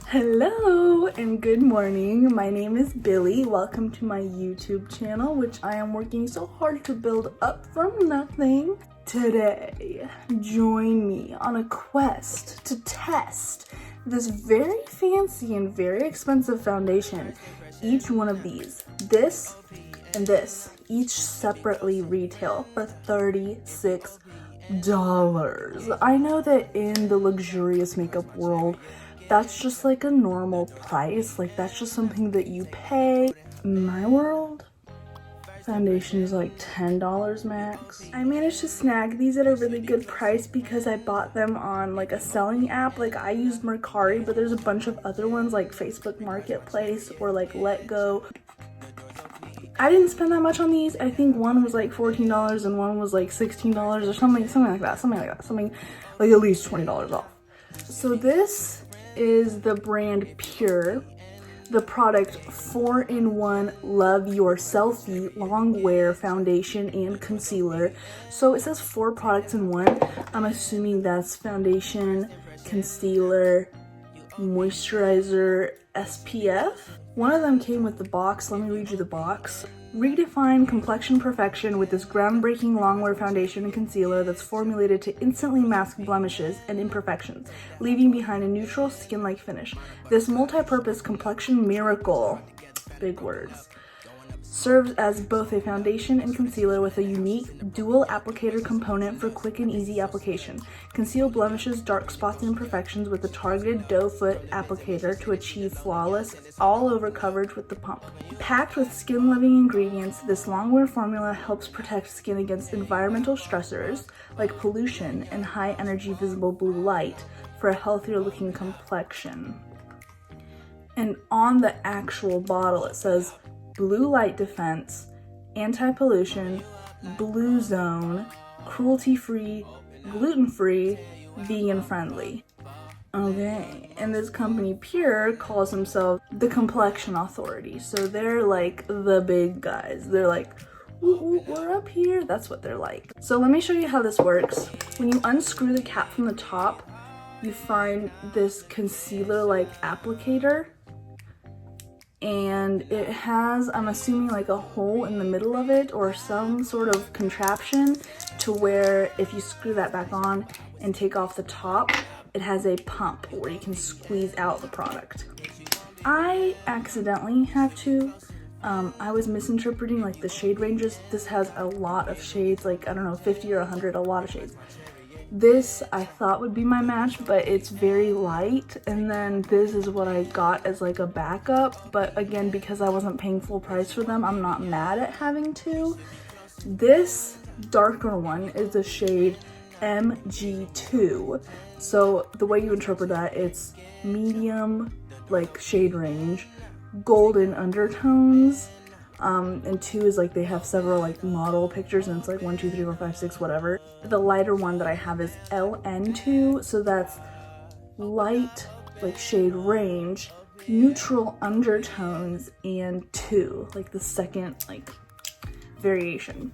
Hello and good morning. My name is Billy. Welcome to my YouTube channel, which I am working so hard to build up from nothing. Today, join me on a quest to test this very fancy and very expensive foundation. Each one of these, this and this, each separately retail for $36. I know that in the luxurious makeup world, that's just like a normal price. Like that's just something that you pay. In my world, foundation is like $10 max. I managed to snag these at a really good price because I bought them on like a selling app. Like I used Mercari, but there's a bunch of other ones like Facebook Marketplace or like Let Go. I didn't spend that much on these. I think one was like $14 and one was like $16 or something like that. Something like at least $20 off. So this is the brand PUR, the product 4-in-1 Love Your Selfie Longwear foundation and concealer. So it says 4 products in one. I'm assuming that's foundation, concealer, moisturizer, SPF. One of them came with the box. Let me read you the box. Redefine complexion perfection with this groundbreaking Longwear foundation and concealer that's formulated to instantly mask blemishes and imperfections, leaving behind a neutral skin-like finish. This multi-purpose complexion miracle, big words, serves as both a foundation and concealer with a unique dual applicator component for quick and easy application. Conceal blemishes, dark spots, and imperfections with a targeted doe foot applicator to achieve flawless all-over coverage with the pump. Packed with skin-loving ingredients, this Longwear formula helps protect skin against environmental stressors like pollution and high-energy visible blue light for a healthier-looking complexion. And on the actual bottle, it says blue light defense, anti-pollution, blue zone, cruelty-free, gluten-free, vegan-friendly. Okay, and this company PUR calls themselves the Complexion Authority. So they're like the big guys. They're like, ooh, we're up here. That's what they're like. So let me show you how this works. When you unscrew the cap from the top, you find this concealer-like applicator. And it has, I'm assuming, like a hole in the middle of it or some sort of contraption to where if you screw that back on and take off the top, it has a pump where you can squeeze out the product. I accidentally have to. I was misinterpreting like the shade ranges. This has a lot of shades, like I don't know, 50 or 100, a lot of shades. This I thought would be my match, but it's very light, and then this is what I got as like a backup, but again, because I wasn't paying full price for them, I'm not mad at having to. This darker one is the shade MG2, so the way you interpret that, it's medium like shade range, golden undertones, and 2 is like they have several like model pictures and it's like 1, 2, 3, 4, 5, 6, whatever. The lighter one that I have is LN2, so that's light like shade range, neutral undertones, and 2, like the second like variation.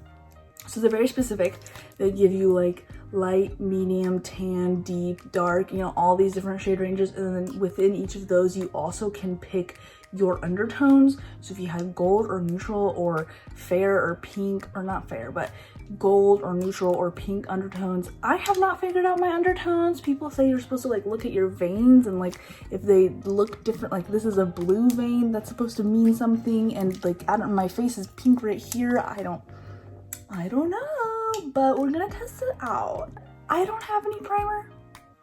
So they're very specific. They give you like light, medium, tan, deep, dark, you know, all these different shade ranges, and then within each of those you also can pick your undertones. So if you have gold or neutral or fair or pink, or not fair, but gold or neutral or pink undertones. I have not figured out my undertones. People say you're supposed to like look at your veins and like if they look different, like this is a blue vein, that's supposed to mean something, and like I don't, my face is pink right here. I don't know, but we're gonna test it out. I don't have any primer.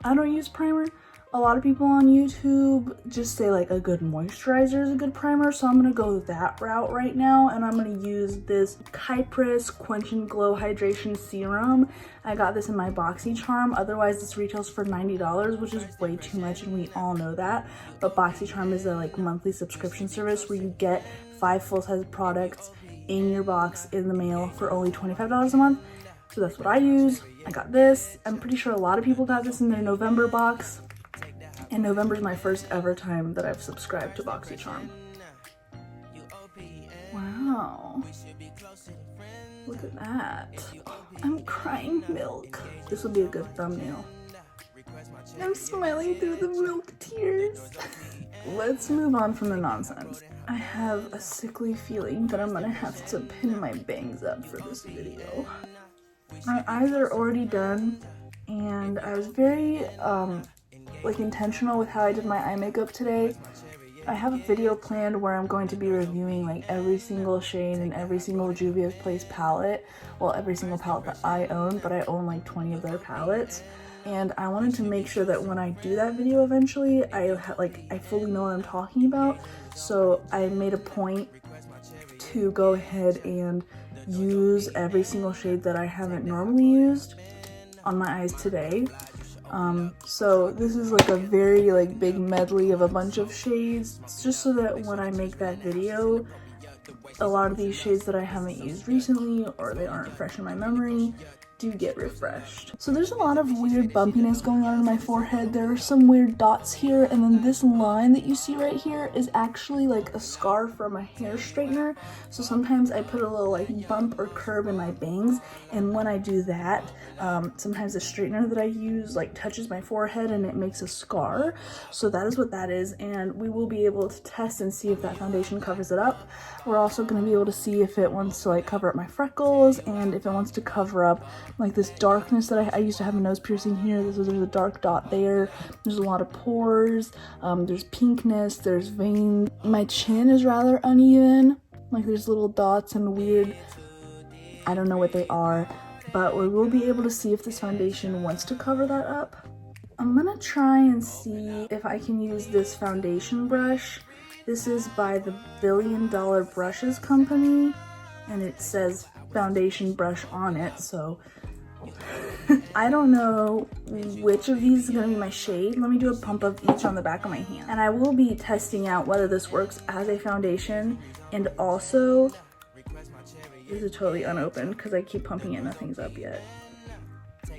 I don't use primer. A lot of people on YouTube just say like a good moisturizer is a good primer, so I'm gonna go that route right now, and I'm gonna use this Kypris Quench and Glow Hydration Serum. I got this in my BoxyCharm. Otherwise, this retails for $90, which is way too much, and we all know that. But BoxyCharm is a like monthly subscription service where you get 5 full-size products in your box in the mail for only $25 a month. So that's what I use. I got this. I'm pretty sure a lot of people got this in their November box. And November is my first ever time that I've subscribed to BoxyCharm. Wow. Look at that. Oh, I'm crying milk. This will be a good thumbnail. I'm smiling through the milk tears. Let's move on from the nonsense. I have a sickly feeling that I'm gonna have to pin my bangs up for this video. My eyes are already done, and I was very intentional with how I did my eye makeup today. I have a video planned where I'm going to be reviewing like every single shade and every single Juvia's Place palette. Well, every single palette that I own, but I own like 20 of their palettes. And I wanted to make sure that when I do that video eventually, I fully know what I'm talking about. So I made a point to go ahead and use every single shade that I haven't normally used on my eyes today. So this is like a very big medley of a bunch of shades. It's just so that when I make that video, a lot of these shades that I haven't used recently or they aren't fresh in my memory do get refreshed. So there's a lot of weird bumpiness going on in my forehead. There are some weird dots here, and then this line that you see right here is actually like a scar from a hair straightener. So sometimes I put a little bump or curve in my bangs, and when I do that, sometimes the straightener that I use touches my forehead and it makes a scar. So that is what that is, and we will be able to test and see if that foundation covers it up. We're also going to be able to see if it wants to cover up my freckles, and if it wants to cover up this darkness that I used to have a nose piercing here. There's a dark dot there. There's a lot of pores. There's pinkness. There's veins. My chin is rather uneven. There's little dots and weird, I don't know what they are, but we will be able to see if this foundation wants to cover that up. I'm gonna try and see if I can use this foundation brush. This is by the $1 Billion Brushes company, and it says foundation brush on it, so I don't know which of these is going to be my shade. Let me do a pump of each on the back of my hand. And I will be testing out whether this works as a foundation, and also, this is totally unopened because I keep pumping it, nothing's up yet.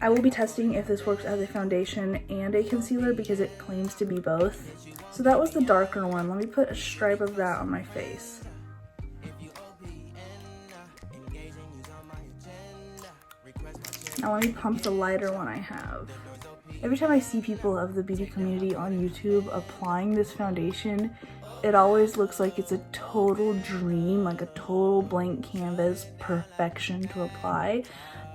I will be testing if this works as a foundation and a concealer because it claims to be both. So that was the darker one. Let me put a stripe of that on my face. Now let me pump the lighter one I have. Every time I see people of the beauty community on YouTube applying this foundation, it always looks like it's a total dream, like a total blank canvas, perfection to apply.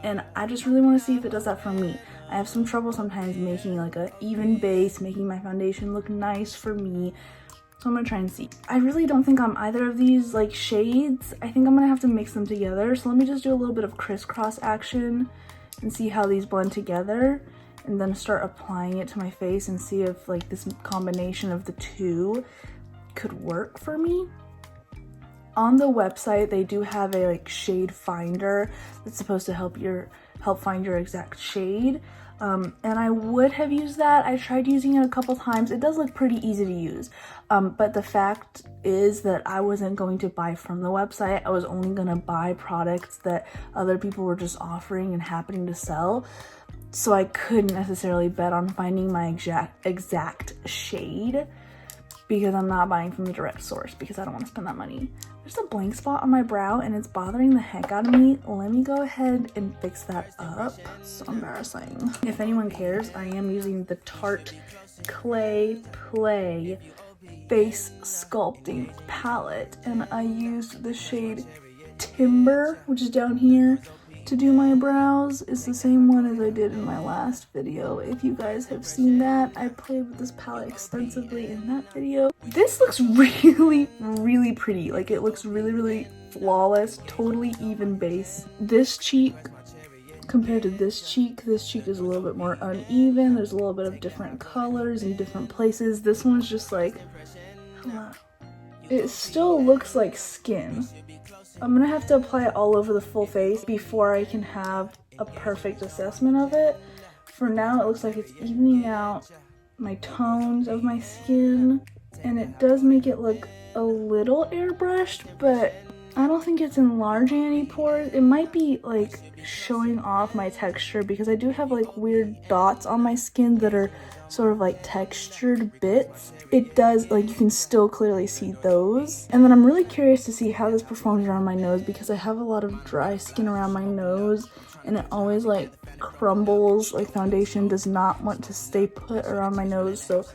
And I just really want to see if it does that for me. I have some trouble sometimes making an even base, making my foundation look nice for me. So I'm gonna try and see. I really don't think I'm either of these shades. I think I'm gonna have to mix them together. So let me just do a little bit of crisscross action and see how these blend together, and then start applying it to my face and see if this combination of the two could work for me. On the website, they do have a shade finder that's supposed to help find your exact shade. And I would have used that. I tried using it a couple times. It does look pretty easy to use. But the fact is that I wasn't going to buy from the website. I was only going to buy products that other people were just offering and happening to sell. So I couldn't necessarily bet on finding my exact shade because I'm not buying from the direct source because I don't want to spend that money. There's a blank spot on my brow and it's bothering the heck out of me. Let me go ahead and fix that up. So embarrassing. If anyone cares, I am using the Tarte Clay Play Face Sculpting Palette, and I used the shade Timber, which is down here, to do my brows. It's the same one as I did in my last video. If you guys have seen that, I played with this palette extensively in that video. This looks really, really pretty. It looks really, really flawless, totally even base. This cheek compared to this cheek is a little bit more uneven. There's a little bit of different colors in different places. This one's just hello. It still looks like skin. I'm gonna have to apply it all over the full face before I can have a perfect assessment of it. For now, it looks like it's evening out my tones of my skin, and it does make it look a little airbrushed, but I don't think it's enlarging any pores. It might be like showing off my texture because I do have like weird dots on my skin that are sort of like textured bits. It does, like, you can still clearly see those. And then I'm really curious to see how this performs around my nose because I have a lot of dry skin around my nose and it always like crumbles. Like, foundation does not want to stay put around my nose. So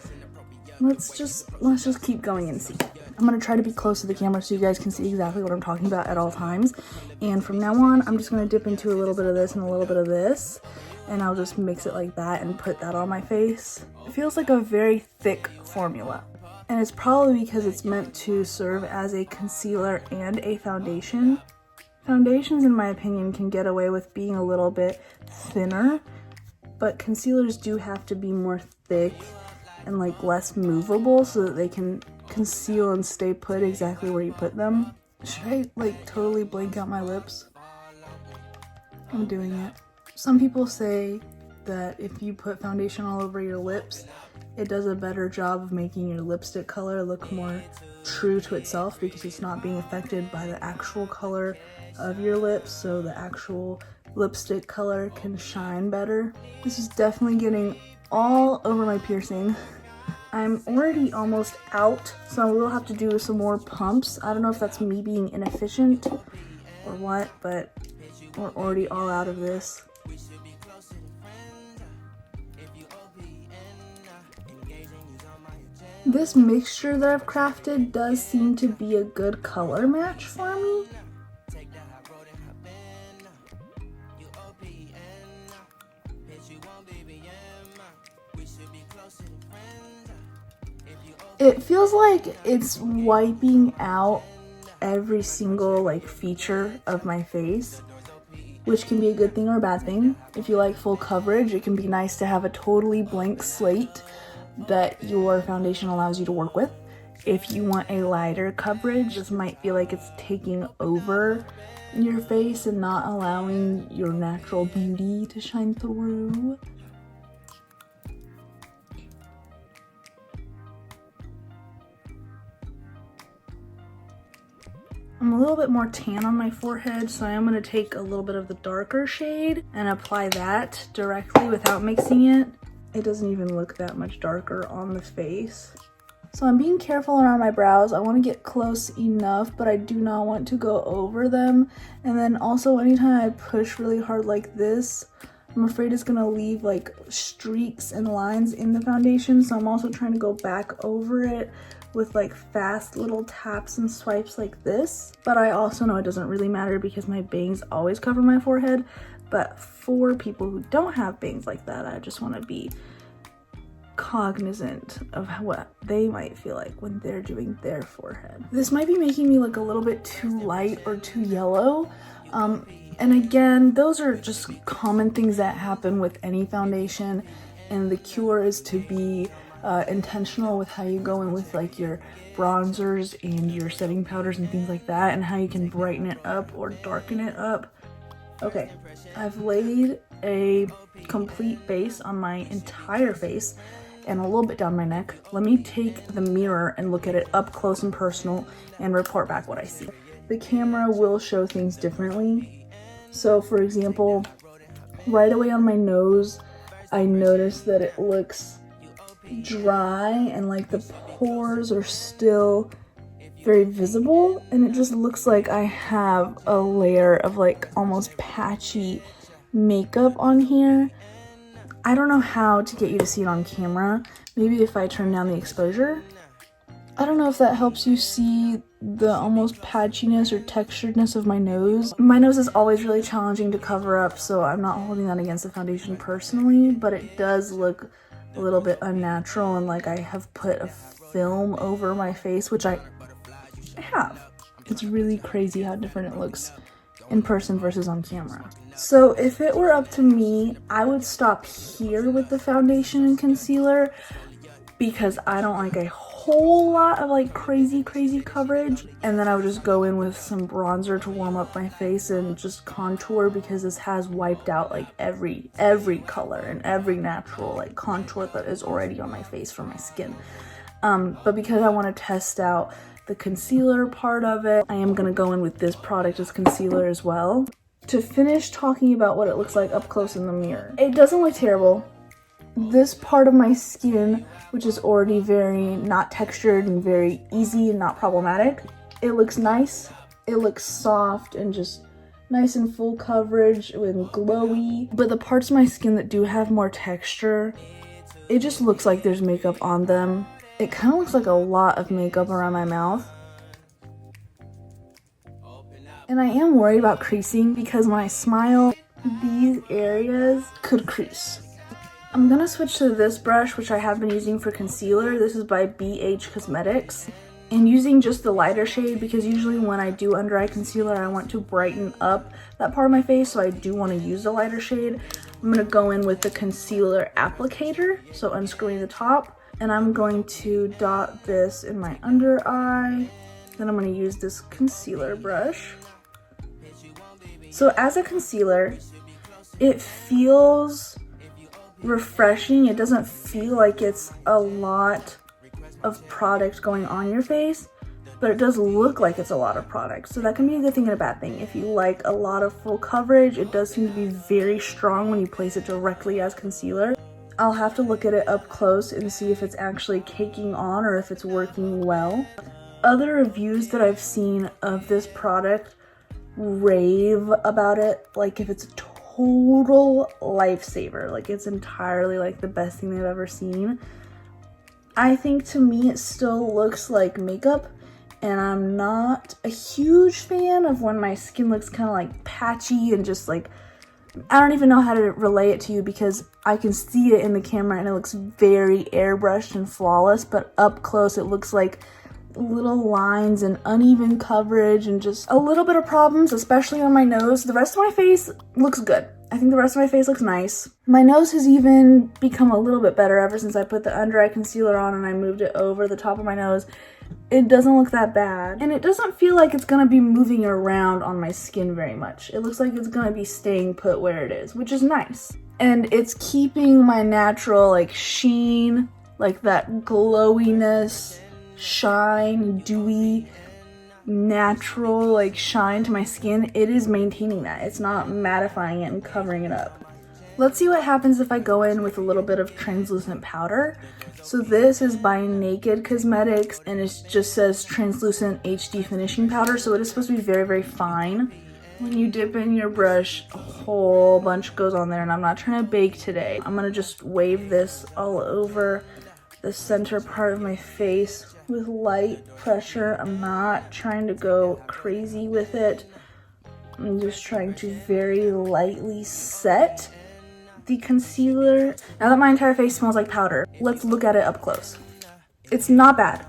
let's just keep going and see. I'm gonna try to be close to the camera so you guys can see exactly what I'm talking about at all times. And from now on, I'm just gonna dip into a little bit of this and a little bit of this, and I'll just mix it like that and put that on my face. It feels like a very thick formula. And it's probably because it's meant to serve as a concealer and a foundation. Foundations, in my opinion, can get away with being a little bit thinner, but concealers do have to be more thick and like less movable so that they can conceal and stay put exactly where you put them. Should I like totally blank out my lips? I'm doing it. Some people say that if you put foundation all over your lips, it does a better job of making your lipstick color look more true to itself because it's not being affected by the actual color of your lips, so the actual lipstick color can shine better. This is definitely getting all over my piercing. I'm already almost out, so I will have to do some more pumps. I don't know if that's me being inefficient or what, but we're already all out of this. This mixture that I've crafted does seem to be a good color match for me. It feels like it's wiping out every single like feature of my face, which can be a good thing or a bad thing. If you like full coverage, it can be nice to have a totally blank slate that your foundation allows you to work with. If you want a lighter coverage, this might feel like it's taking over your face and not allowing your natural beauty to shine through. I'm a little bit more tan on my forehead, so I am going to take a little bit of the darker shade and apply that directly without mixing it. It doesn't even look that much darker on the face. So I'm being careful around my brows. I want to get close enough, but I do not want to go over them. And then also anytime I push really hard like this, I'm afraid it's going to leave like streaks and lines in the foundation. So I'm also trying to go back over it with like fast little taps and swipes like this. But I also know it doesn't really matter because my bangs always cover my forehead. But for people who don't have bangs like that, I just want to be cognizant of what they might feel like when they're doing their forehead. This might be making me look a little bit too light or too yellow. And again, those are just common things that happen with any foundation, and the cure is to be intentional with how you go in with like your bronzers and your setting powders and things like that, and how you can brighten it up or darken it up. Okay, I've laid a complete base on my entire face and a little bit down my neck. Let me take the mirror and look at it up close and personal and report back what I see. The camera will show things differently. So for example, right away on my nose, I noticed that it looks dry and like the pores are still very visible, and it just looks like I have a layer of like almost patchy makeup on here. I don't know how to get you to see it on camera. Maybe if I turn down the exposure. I don't know if that helps you see the almost patchiness or texturedness of my nose. My nose is always really challenging to cover up, so I'm not holding that against the foundation personally, but it does look a little bit unnatural and like I have put a film over my face, which I have. It's really crazy how different it looks in person versus on camera. So if it were up to me, I would stop here with the foundation and concealer because I don't like a whole lot of like crazy coverage, and then I would just go in with some bronzer to warm up my face and just contour, because this has wiped out like every color and every natural like contour that is already on my face for my skin. But because I want to test out the concealer part of it, I am going to go in with this product as concealer as well. To finish talking about what it looks like up close in the mirror, it doesn't look terrible. This part of my skin, which is already very not textured and very easy and not problematic, it looks nice. It looks soft and just nice and full coverage and glowy. But the parts of my skin that do have more texture, it just looks like there's makeup on them. It kind of looks like a lot of makeup around my mouth. And I am worried about creasing because when I smile, these areas could crease. I'm gonna switch to this brush, which I have been using for concealer. This is by BH Cosmetics. And using just the lighter shade, because usually when I do under eye concealer, I want to brighten up that part of my face, so I do want to use the lighter shade. I'm gonna go in with the concealer applicator, so unscrewing the top. And I'm going to dot this in my under eye. Then I'm gonna use this concealer brush. So as a concealer, it feels refreshing. It doesn't feel like it's a lot of product going on your face, but it does look like it's a lot of product. So that can be a good thing and a bad thing. If you like a lot of full coverage, it does seem to be very strong when you place it directly as concealer. I'll have to look at it up close and see if it's actually caking on or if it's working well. Other reviews that I've seen of this product rave about it, like if it's a total lifesaver, like it's entirely like the best thing they've ever seen. I think to me it still looks like makeup, and I'm not a huge fan of when my skin looks kind of like patchy and just like, I don't even know how to relay it to you because I can see it in the camera and it looks very airbrushed and flawless, but up close it looks like little lines and uneven coverage and just a little bit of problems, especially on my nose. The rest of my face looks good. I think the rest of my face looks nice. My nose has even become a little bit better ever since I put the under eye concealer on and I moved it over the top of my nose. It doesn't look that bad, and it doesn't feel like it's gonna be moving around on my skin very much. It looks like it's gonna be staying put where it is, which is nice. And it's keeping my natural like sheen, like that glowiness, shine, dewy, natural like shine to my skin. It is maintaining that. It's not mattifying it and covering it up. Let's see what happens if I go in with a little bit of translucent powder. So this is by Naked Cosmetics and it just says translucent HD finishing powder, so it is supposed to be very, very fine. When you dip in your brush, a whole bunch goes on there, and I'm not trying to bake today. I'm gonna just wave this all over the center part of my face with light pressure. I'm not trying to go crazy with it. I'm just trying to very lightly set the concealer. Now that my entire face smells like powder, let's look at it up close. It's not bad.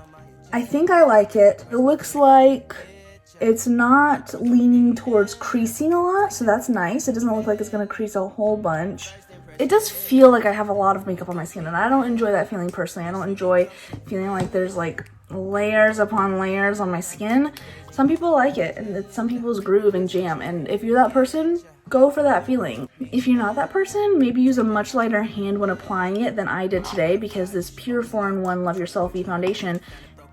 I think I like it. It looks like it's not leaning towards creasing a lot, so that's nice. It doesn't look like it's gonna crease a whole bunch. It does feel like I have a lot of makeup on my skin, and I don't enjoy that feeling personally. I don't enjoy feeling like there's like layers upon layers on my skin. Some people like it, and it's some people's groove and jam, and if you're that person, go for that feeling. If you're not that person, maybe use a much lighter hand when applying it than I did today, because this PUR 4-in-1 Love Your Selfie foundation,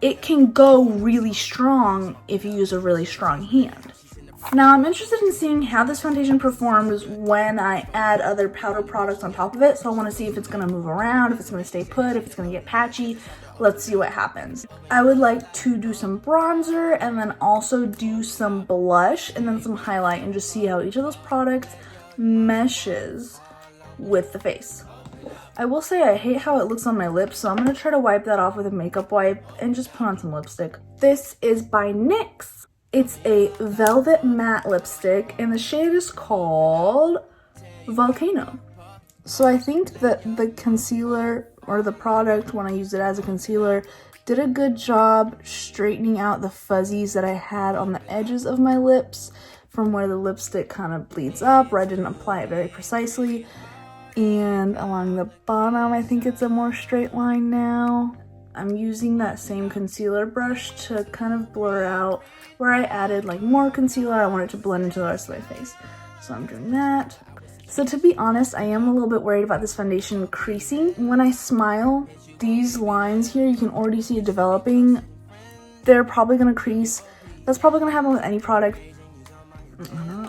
it can go really strong if you use a really strong hand. Now I'm interested in seeing how this foundation performs when I add other powder products on top of it, so I want to see if it's going to move around, if it's going to stay put, if it's going to get patchy. Let's see what happens. I would like to do some bronzer and then also do some blush and then some highlight and just see how each of those products meshes with the face. I will say I hate how it looks on my lips, so I'm going to try to wipe that off with a makeup wipe and just put on some lipstick. This is by NYX. It's a velvet matte lipstick and the shade is called Volcano. So I think that the concealer, or the product when I used it as a concealer, did a good job straightening out the fuzzies that I had on the edges of my lips from where the lipstick kind of bleeds up, where I didn't apply it very precisely. And along the bottom, I think it's a more straight line now. I'm using that same concealer brush to kind of blur out where I added like more concealer. I want it to blend into the rest of my face. So I'm doing that. So to be honest, I am a little bit worried about this foundation creasing. When I smile, these lines here, you can already see it developing. They're probably gonna crease. That's probably gonna happen with any product.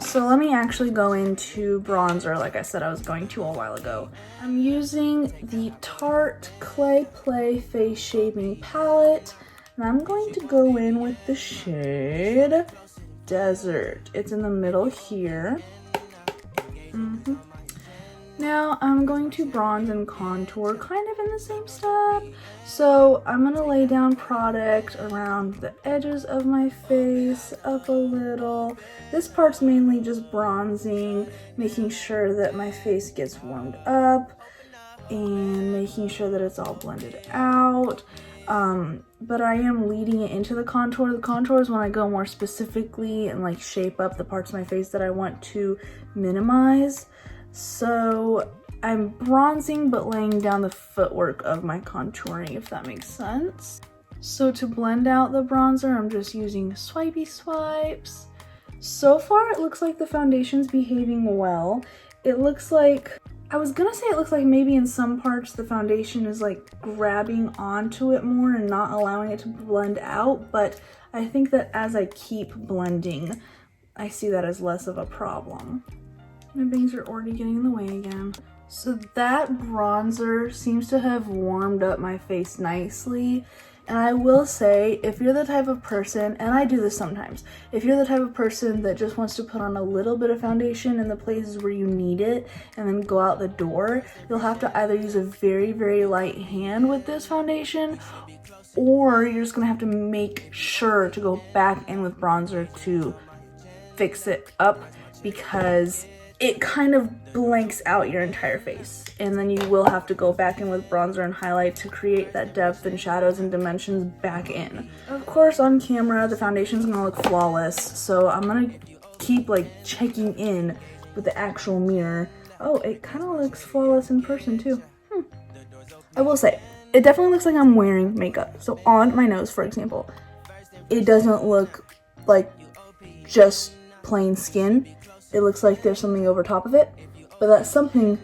So let me actually go into bronzer like I said I was going to a while ago. I'm using the Tarte Clay Play Face Shaping Palette, and I'm going to go in with the shade Desert. It's in the middle here. Now I'm going to bronze and contour kind of in the same step. So I'm gonna lay down product around the edges of my face, up a little. This part's mainly just bronzing, making sure that my face gets warmed up and making sure that it's all blended out. But I am leading it into the contour. The contour is when I go more specifically and like shape up the parts of my face that I want to minimize. So I'm bronzing but laying down the footwork of my contouring, if that makes sense. So to blend out the bronzer, I'm just using swipey swipes. So far it looks like the foundation's behaving well. It looks like, I was gonna say it looks like maybe in some parts the foundation is like grabbing onto it more and not allowing it to blend out, but I think that as I keep blending, I see that as less of a problem. My bangs are already getting in the way again. So that bronzer seems to have warmed up my face nicely. And I will say, if you're the type of person, and I do this sometimes, if you're the type of person that just wants to put on a little bit of foundation in the places where you need it and then go out the door, you'll have to either use a very, very light hand with this foundation, or you're just gonna have to make sure to go back in with bronzer to fix it up, because it kind of blanks out your entire face, and then you will have to go back in with bronzer and highlight to create that depth and shadows and dimensions back in. Of course, on camera, the foundation's gonna look flawless, so I'm gonna keep like checking in with the actual mirror. Oh, it kind of looks flawless in person too. I will say, it definitely looks like I'm wearing makeup. So on my nose, for example, it doesn't look like just plain skin. It looks like there's something over top of it, but that something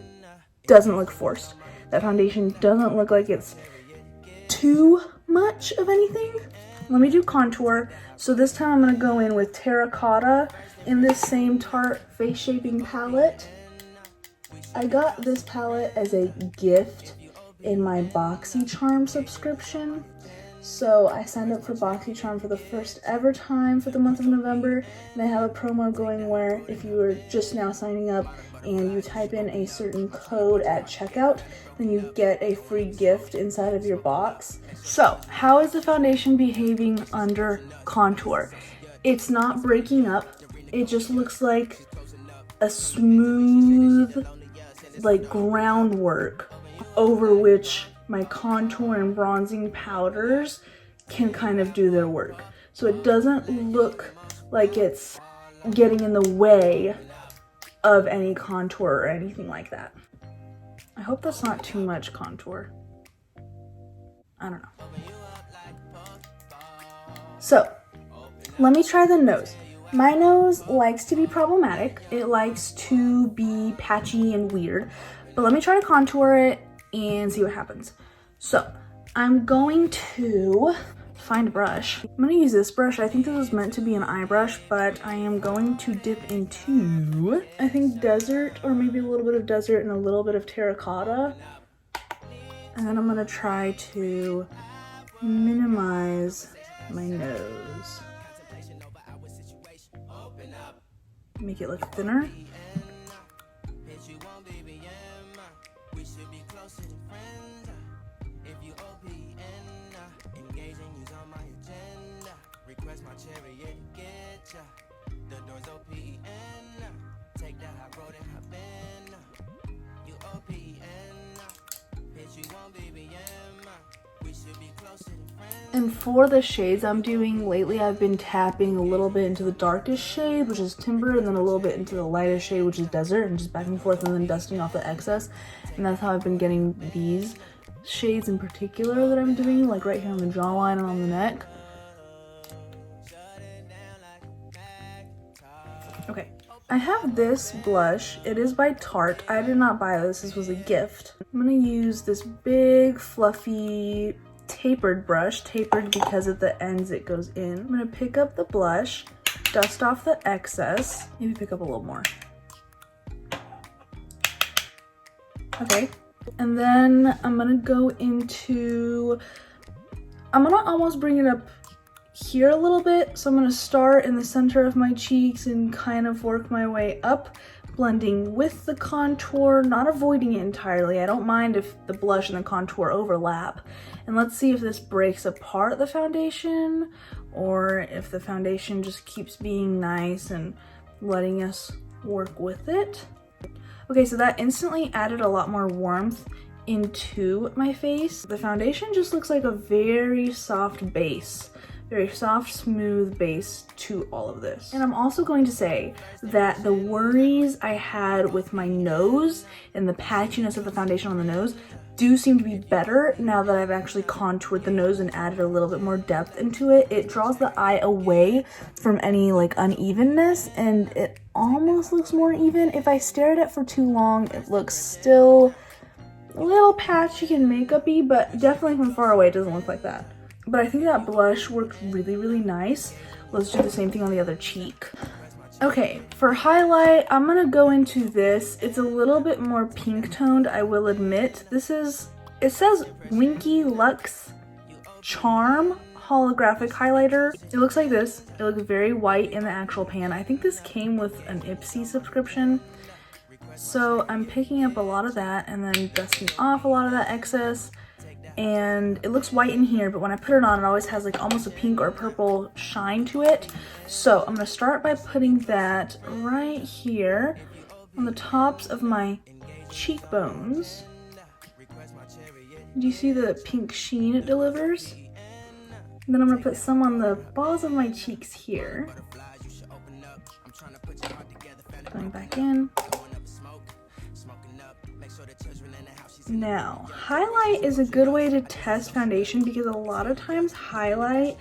doesn't look forced. That foundation doesn't look like it's too much of anything. Let me do contour. So this time I'm gonna go in with Terracotta in this same Tarte Face Shaping Palette. I got this palette as a gift in my BoxyCharm subscription. So I signed up for BoxyCharm for the first ever time for the month of November, and they have a promo going where if you are just now signing up and you type in a certain code at checkout, then you get a free gift inside of your box. So how is the foundation behaving under contour? It's not breaking up. It just looks like a smooth like groundwork over which my contour and bronzing powders can kind of do their work. So it doesn't look like it's getting in the way of any contour or anything like that. I hope that's not too much contour. I don't know. So let me try the nose. My nose likes to be problematic. It likes to be patchy and weird, but let me try to contour it and see what happens. So I'm going to find a brush. I'm gonna use this brush. I think this was meant to be an eye brush, but I am going to dip into, I think, desert, or maybe a little bit of desert and a little bit of terracotta. And then I'm gonna try to minimize my nose. Make it look thinner. And for the shades I'm doing lately, I've been tapping a little bit into the darkest shade, which is Timber, and then a little bit into the lightest shade, which is Desert, and just back and forth, and then dusting off the excess. And that's how I've been getting these shades in particular that I'm doing, like right here on the jawline and on the neck. Okay, I have this blush. It is by Tarte. I did not buy this. This was a gift. I'm gonna use this big, fluffy, tapered brush. Tapered because at the ends it goes in. I'm gonna pick up the blush, dust off the excess. Maybe pick up a little more. Okay. And then I'm gonna go into, I'm gonna almost bring it up here a little bit. So I'm gonna start in the center of my cheeks and kind of work my way up, blending with the contour, not avoiding it entirely. I don't mind if the blush and the contour overlap. And let's see if this breaks apart the foundation or if the foundation just keeps being nice and letting us work with it. Okay, so that instantly added a lot more warmth into my face. The foundation just looks like a very soft base, very soft, smooth base to all of this. And I'm also going to say that the worries I had with my nose and the patchiness of the foundation on the nose do seem to be better now that I've actually contoured the nose and added a little bit more depth into it. It draws the eye away from any like unevenness and it almost looks more even. If I stare at it for too long, it looks still a little patchy and makeup-y, but definitely from far away it doesn't look like that. But I think that blush worked really, really nice. Let's do the same thing on the other cheek. Okay, for highlight, I'm gonna go into this. It's a little bit more pink toned, I will admit. This is, it says Winky Luxe Charm holographic highlighter. It looks like this. It looks very white in the actual pan. I think this came with an Ipsy subscription. So I'm picking up a lot of that and then dusting off a lot of that excess. And it looks white in here, but when I put it on, it always has like almost a pink or purple shine to it. So I'm gonna start by putting that right here on the tops of my cheekbones. Do you see the pink sheen it delivers? And then I'm gonna put some on the balls of my cheeks here. Going back in. Now, highlight is a good way to test foundation because a lot of times highlight,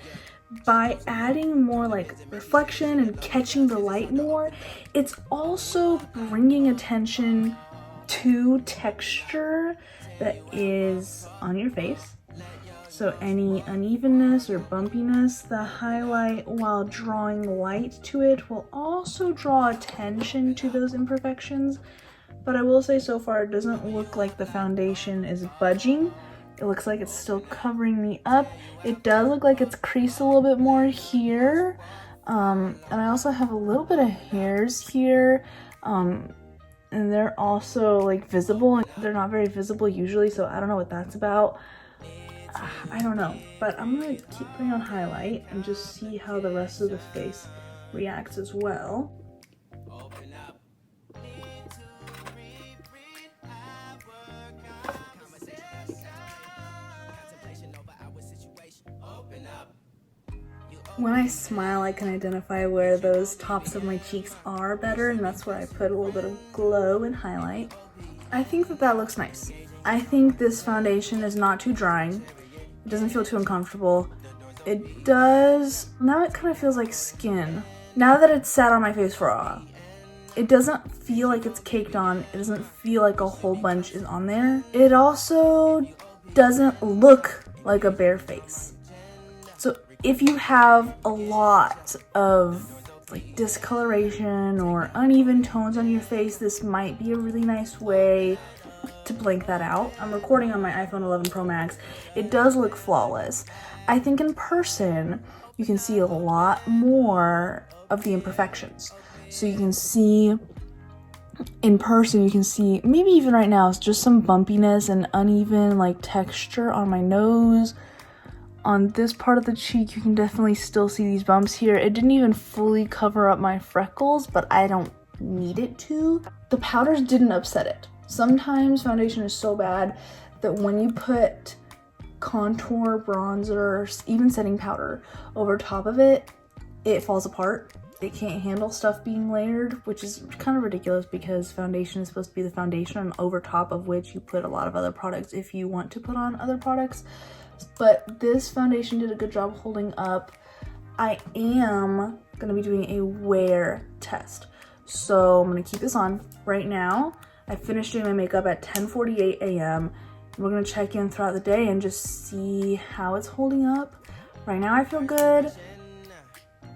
by adding more like reflection and catching the light more, it's also bringing attention to texture that is on your face. So any unevenness or bumpiness, the highlight, while drawing light to it, will also draw attention to those imperfections. But I will say so far it doesn't look like the foundation is budging. It looks like it's still covering me up. It does look like it's creased a little bit more here. And I also have a little bit of hairs here. And they're also like visible. They're not very visible usually, so I don't know what that's about. I don't know. But I'm gonna keep putting on highlight and just see how the rest of the face reacts as well. When I smile, I can identify where those tops of my cheeks are better, and that's where I put a little bit of glow and highlight. I think that that looks nice. I think this foundation is not too drying. It doesn't feel too uncomfortable. It does, now it kind of feels like skin. Now that it's sat on my face for a while, it doesn't feel like it's caked on. It doesn't feel like a whole bunch is on there. It also doesn't look like a bare face. So if you have a lot of like discoloration or uneven tones on your face, this might be a really nice way to blank that out. I'm recording on my iPhone 11 Pro Max. It does look flawless. I think in person, you can see a lot more of the imperfections. So you can see in person, you can see, maybe even right now, it's just some bumpiness and uneven like texture on my nose. On this part of the cheek, you can definitely still see these bumps here. It didn't even fully cover up my freckles, but I don't need it to. The powders didn't upset it. Sometimes foundation is so bad that when you put contour, bronzer, even setting powder over top of it, it falls apart. It can't handle stuff being layered, which is kind of ridiculous because foundation is supposed to be the foundation and over top of which you put a lot of other products if you want to put on other products. But this foundation did a good job holding up. I am gonna be doing a wear test. So I'm gonna keep this on right now. I finished doing my makeup at 10:48 a.m. We're gonna check in throughout the day and just see how it's holding up. Right now I feel good.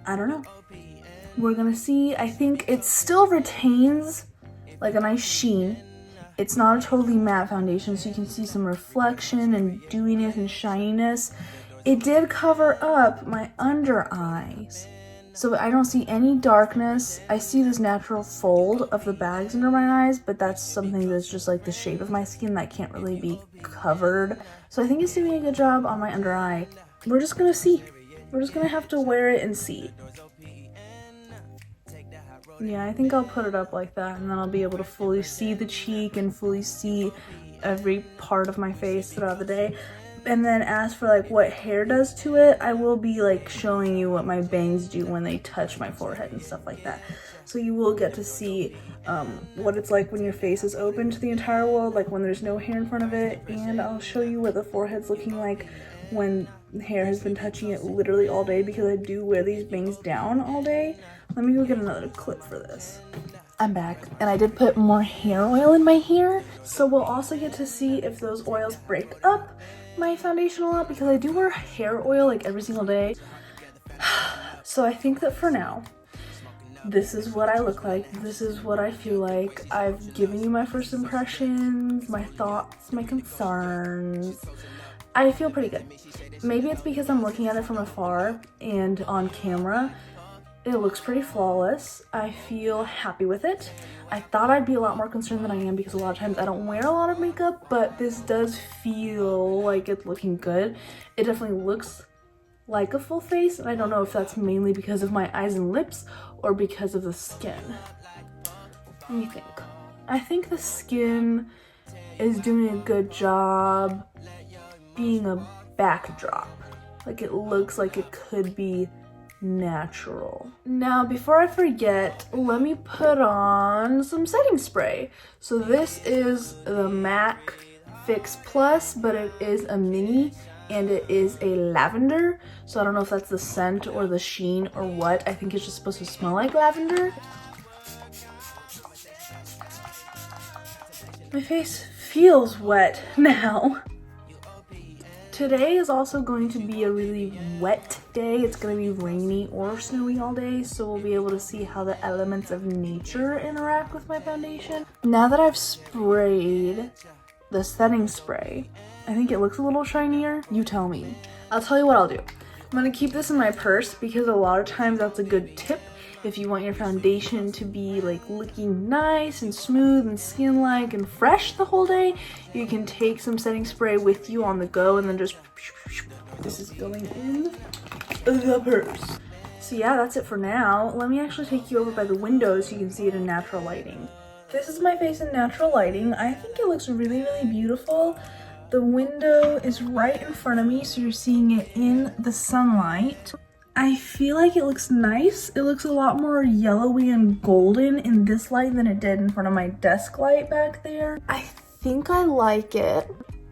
I don't know. We're gonna see. I think it still retains like a nice sheen. It's not a totally matte foundation, so you can see some reflection and dewiness and shininess. It did cover up my under eyes, so I don't see any darkness. I see this natural fold of the bags under my eyes, but that's something that's just like the shape of my skin that can't really be covered. So I think it's doing a good job on my under eye. We're just gonna see. We're just gonna have to wear it and see. Yeah, I think I'll put it up like that, and then I'll be able to fully see the cheek and fully see every part of my face throughout the day. And then as for like what hair does to it, I will be like showing you what my bangs do when they touch my forehead and stuff like that. So you will get to see what it's like when your face is open to the entire world, like when there's no hair in front of it. And I'll show you what the forehead's looking like when hair has been touching it literally all day, because I do wear these bangs down all day. Let me go get another clip for this. I'm back, and I did put more hair oil in my hair, so we'll also get to see if those oils break up my foundation a lot, because I do wear hair oil like every single day. So I think that for now, this is what I look like. This is what I feel like. I've given you my first impressions, my thoughts, my concerns. I feel pretty good. Maybe it's because I'm looking at it from afar and on camera. It looks pretty flawless. I feel happy with it. I thought I'd be a lot more concerned than I am, because a lot of times I don't wear a lot of makeup, but this does feel like it's looking good. It definitely looks like a full face, and I don't know if that's mainly because of my eyes and lips or because of the skin. Let me think. I think the skin is doing a good job being a backdrop. Like, it looks like it could be natural. Now, before I forget, let me put on some setting spray. So this is the MAC Fix Plus, but it is a mini and it is a lavender. So I don't know if that's the scent or the sheen or what. I think it's just supposed to smell like lavender. My face feels wet now. Today is also going to be a really wet day. It's going to be rainy or snowy all day, so we'll be able to see how the elements of nature interact with my foundation. Now that I've sprayed the setting spray, I think it looks a little shinier. You tell me. I'll tell you what I'll do. I'm going to keep this in my purse, because a lot of times that's a good tip. If you want your foundation to be like looking nice and smooth and skin-like and fresh the whole day, you can take some setting spray with you on the go, and then just, this is going in the purse. So yeah, that's it for now. Let me actually take you over by the window so you can see it in natural lighting. This is my face in natural lighting. I think it looks really, really beautiful. The window is right in front of me, so you're seeing it in the sunlight. I feel like it looks nice. It looks a lot more yellowy and golden in this light than it did in front of my desk light back there. I think I like it.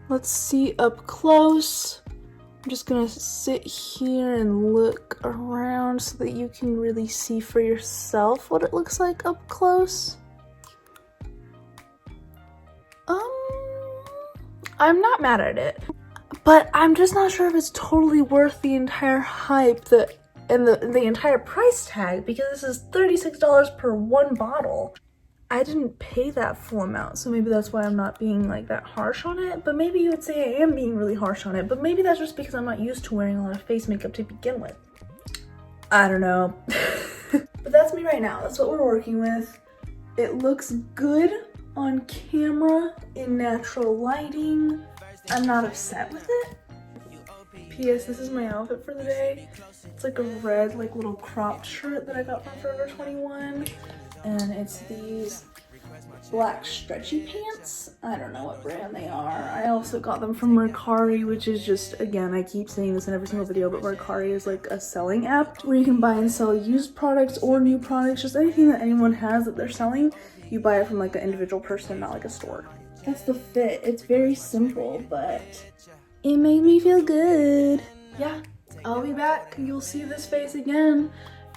Let's see up close. I'm just gonna sit here and look around so that you can really see for yourself what it looks like up close. I'm not mad at it, but I'm just not sure if it's totally worth the entire hype and the entire price tag, because this is $36 per one bottle. I didn't pay that full amount, so maybe that's why I'm not being like that harsh on it. But maybe you would say I am being really harsh on it, but maybe that's just because I'm not used to wearing a lot of face makeup to begin with. I don't know. But that's me right now. That's what we're working with. It looks good on camera in natural lighting. I'm not upset with it. P.S. This is my outfit for the day. It's like a red, like little cropped shirt that I got from Forever 21. And it's these black stretchy pants. I don't know what brand they are. I also got them from Mercari, which is just, again, I keep saying this in every single video, but Mercari is like a selling app where you can buy and sell used products or new products, just anything that anyone has that they're selling. You buy it from like an individual person, not like a store. That's the fit. It's very simple, but it made me feel good. Yeah, I'll be back. You'll see this face again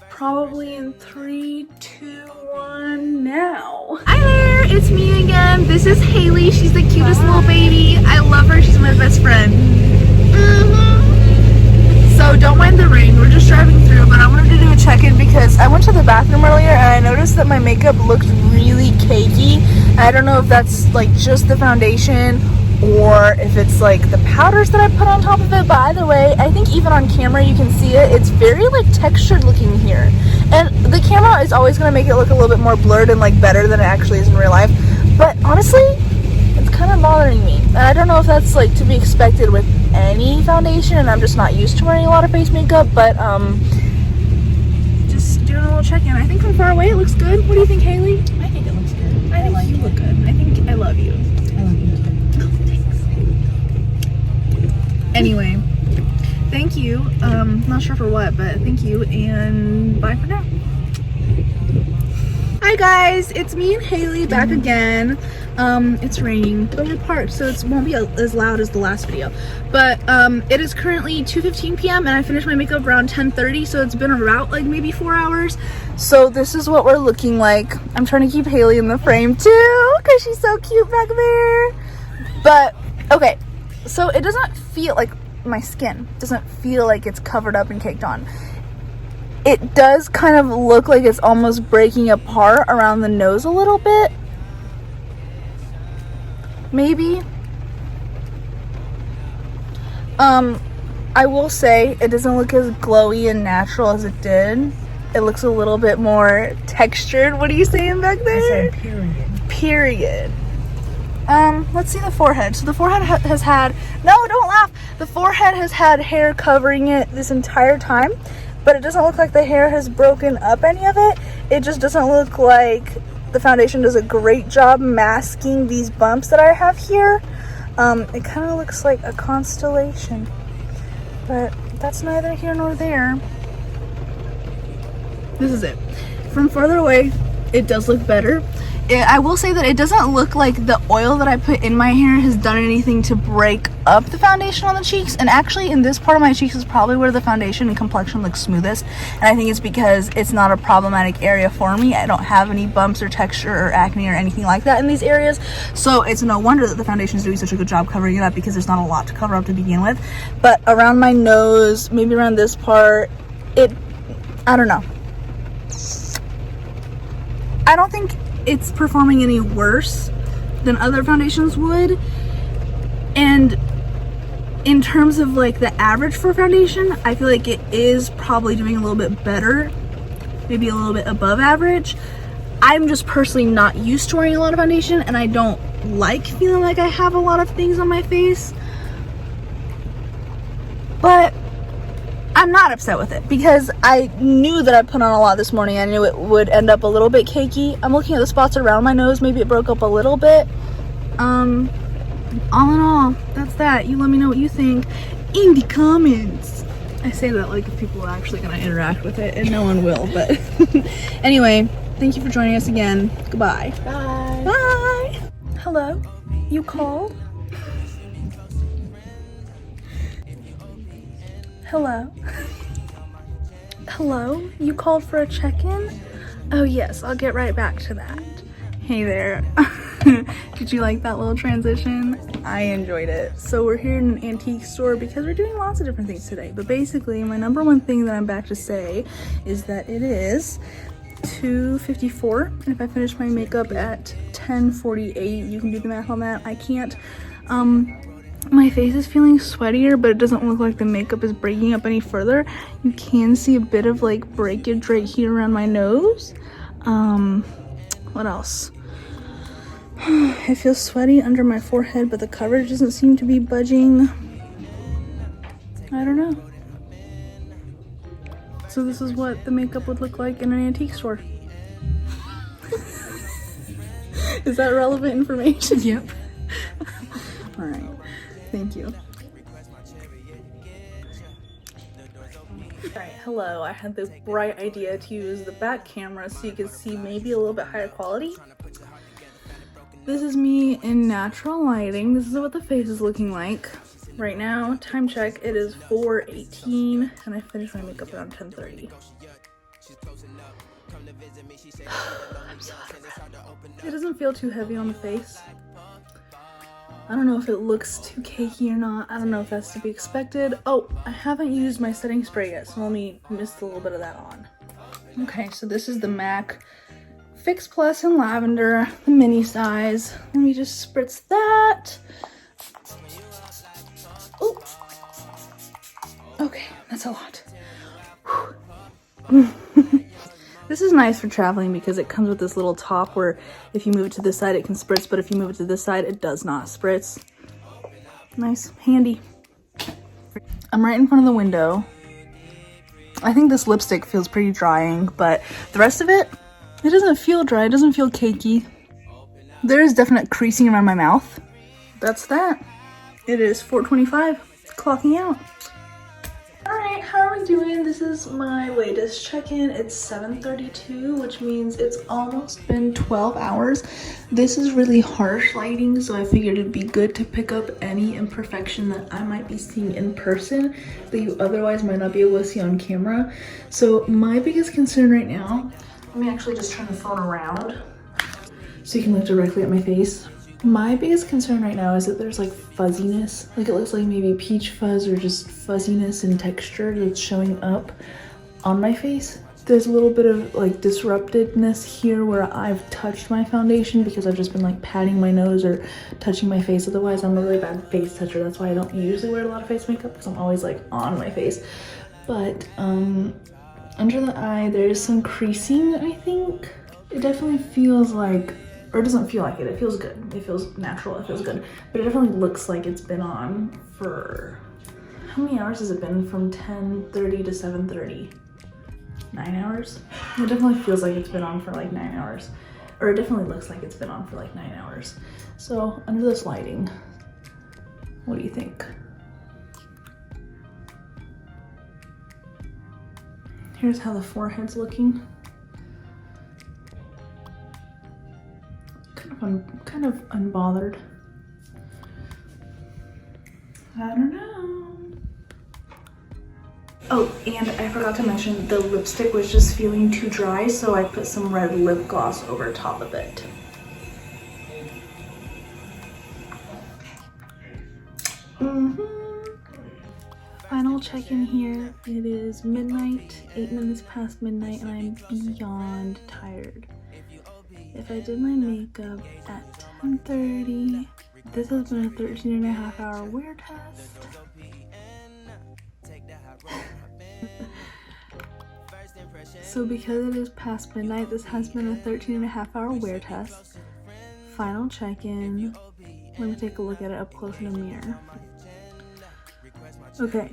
Probably in 3, 2, 1, now. Hi there, it's me again. This is Haley. She's the cutest little baby. I love her. She's my best friend. So don't mind the rain. We're just driving through, but I wanted to do a check-in because I went to the bathroom earlier and I noticed that my makeup looked really cakey. I don't know if that's like just the foundation or if it's like the powders that I put on top of it, but either way, I think even on camera you can see it. It's very like textured looking here, and the camera is always going to make it look a little bit more blurred and like better than it actually is in real life, but honestly it's kind of bothering me, and I don't know if that's like to be expected with any foundation, and I'm just not used to wearing a lot of face makeup, but just doing a little check-in. I think from far away it looks good. What do you think, Haley? I think it looks good. I think you look good. I think I love you. I love you too. Anyway, thank you. Not sure for what, but thank you, and bye for now. Hi guys, it's me and Haley back again. It's raining, but we're parked, so it won't be as loud as the last video. But it is currently 2:15 p.m. and I finished my makeup around 10:30, so it's been about like maybe 4 hours. So this is what we're looking like. I'm trying to keep Haley in the frame too, because she's so cute back there. But okay. So it doesn't feel like my skin doesn't feel like it's covered up and caked on. It does kind of look like it's almost breaking apart around the nose a little bit. Maybe. I will say it doesn't look as glowy and natural as it did. It looks a little bit more textured. What are you saying back there? I said period. Period. Let's see the forehead. So the forehead has had, no, don't laugh. The forehead has had hair covering it this entire time, but it doesn't look like the hair has broken up any of it. It just doesn't look like the foundation does a great job masking these bumps that I have here. It kind of looks like a constellation, but that's neither here nor there. This is it. From further away, it does look better. I will say that it doesn't look like the oil that I put in my hair has done anything to break up the foundation on the cheeks, and actually in this part of my cheeks is probably where the foundation and complexion looks smoothest, and I think it's because it's not a problematic area for me. I don't have any bumps or texture or acne or anything like that in these areas, so it's no wonder that the foundation is doing such a good job covering it up, because there's not a lot to cover up to begin with. But around my nose, maybe around this part, I don't know. I don't think it's performing any worse than other foundations would, and in terms of like the average for foundation, I feel like it is probably doing a little bit better, maybe a little bit above average. I'm just personally not used to wearing a lot of foundation, and I don't like feeling like I have a lot of things on my face, but I'm not upset with it because I knew that I put on a lot this morning. I knew it would end up a little bit cakey. I'm looking at the spots around my nose. Maybe it broke up a little bit. All in all, that's that. You let me know what you think in the comments. I say that like if people are actually going to interact with it, and no one will, but anyway, thank you for joining us again. Goodbye. Bye. Bye. Hello? You called? Hello? Hello? You called for a check-in? Oh yes, I'll get right back to that. Hey there. Did you like that little transition? I enjoyed it. So we're here in an antique store because we're doing lots of different things today. But basically, my number one thing that I'm back to say is that it is 2:54. And if I finish my makeup at 10:48, you can do the math on that. I can't. My face is feeling sweatier, but it doesn't look like the makeup is breaking up any further. You can see a bit of like breakage right here around my nose. What else? It feels sweaty under my forehead, but the coverage doesn't seem to be budging. I don't know. So this is what the makeup would look like in an antique store. Is that relevant information? Yep. All right. Thank you. Alright, hello. I had the bright idea to use the back camera so you can see maybe a little bit higher quality. This is me in natural lighting. This is what the face is looking like. Right now, time check, it is 4:18 and I finished my makeup around 10:30. I'm so out of breath. It doesn't feel too heavy on the face. I don't know if it looks too cakey or not. I don't know if that's to be expected. Oh, I haven't used my setting spray yet, so let me mist a little bit of that on. Okay, so this is the MAC Fix Plus in Lavender, the mini size. Let me just spritz that. Oh, okay, that's a lot. This is nice for traveling because it comes with this little top where if you move it to this side, it can spritz, but if you move it to this side, it does not spritz. Nice, handy. I'm right in front of the window. I think this lipstick feels pretty drying, but the rest of it, it doesn't feel dry. It doesn't feel cakey. There is definite creasing around my mouth. That's that. It is 4:25. It's clocking out. Alright, how are we doing? This is my latest check-in. It's 7:32, which means it's almost been 12 hours. This is really harsh lighting, so I figured it'd be good to pick up any imperfection that I might be seeing in person that you otherwise might not be able to see on camera. So my biggest concern right now, let me actually just turn the phone around so you can look directly at my face. My biggest concern right now is that there's like fuzziness, like it looks like maybe peach fuzz or just fuzziness and texture that's showing up on my face. There's a little bit of like disruptedness here where I've touched my foundation because I've just been like patting my nose or touching my face. Otherwise, I'm a really bad face toucher. That's why I don't usually wear a lot of face makeup because I'm always like on my face. But under the eye, there's some creasing, I think. It definitely feels like, or it doesn't feel like it, it feels good. It feels natural, it feels good. But it definitely looks like it's been on for, how many hours has it been? From 10:30 to 7:30? 9 hours? It definitely feels like it's been on for like 9 hours. Or it definitely looks like it's been on for like 9 hours. So under this lighting, what do you think? Here's how the forehead's looking. Kind of unbothered. I don't know. Oh, and I forgot to mention the lipstick was just feeling too dry, so I put some red lip gloss over top of it. Final check-in here. It is midnight, 8 minutes past midnight, and I'm beyond tired. If I did my makeup at 10:30, this has been a 13.5 hour wear test. So because it is past midnight, this has been a 13.5 hour wear test. Final check-in. Let me take a look at it up close in a mirror. Okay.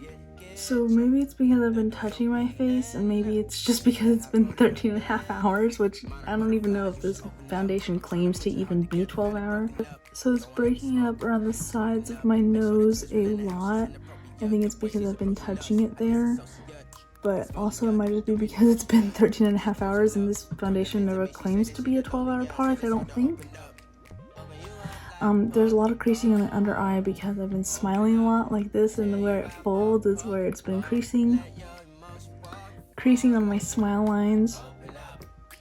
So maybe it's because I've been touching my face, and maybe it's just because it's been 13.5 hours, which I don't even know if this foundation claims to even be 12 hours. So it's breaking up around the sides of my nose a lot. I think it's because I've been touching it there, but also it might just be because it's been 13.5 hours and this foundation never claims to be a 12-hour product, I don't think. There's a lot of creasing in the under eye because I've been smiling a lot like this, and where it folds is where it's been creasing. Creasing on my smile lines,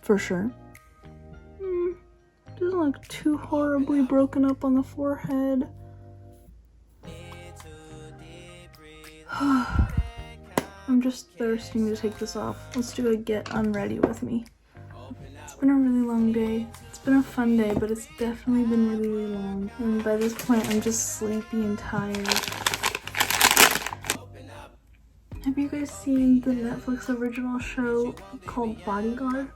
for sure. Doesn't look too horribly broken up on the forehead. I'm just thirsting to take this off. Let's do a get unready with me. It's been a really long day. It's been a fun day, but it's definitely been really, really long. And by this point, I'm just sleepy and tired. Have you guys seen the Netflix original show called Bodyguard?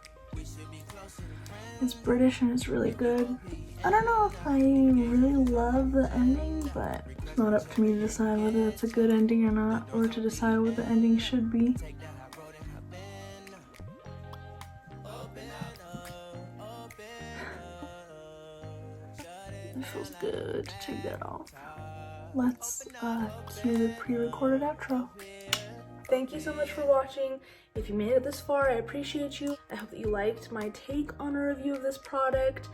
It's British and it's really good. I don't know if I really love the ending, but it's not up to me to decide whether it's a good ending or not, or to decide what the ending should be. It feels good to take that off. Let's cue the pre-recorded outro. Thank you so much for watching. If you made it this far, I appreciate you. I hope that you liked my take on a review of this product.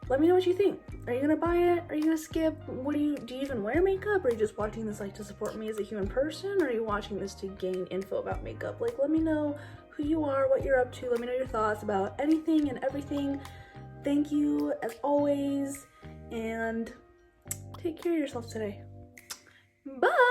Let me know what you think. Are you gonna buy it? Are you gonna skip? What do you even wear makeup? Are you just watching this like to support me as a human person? Or are you watching this to gain info about makeup? Like, let me know who you are, what you're up to. Let me know your thoughts about anything and everything. Thank you as always, and take care of yourself today. Bye!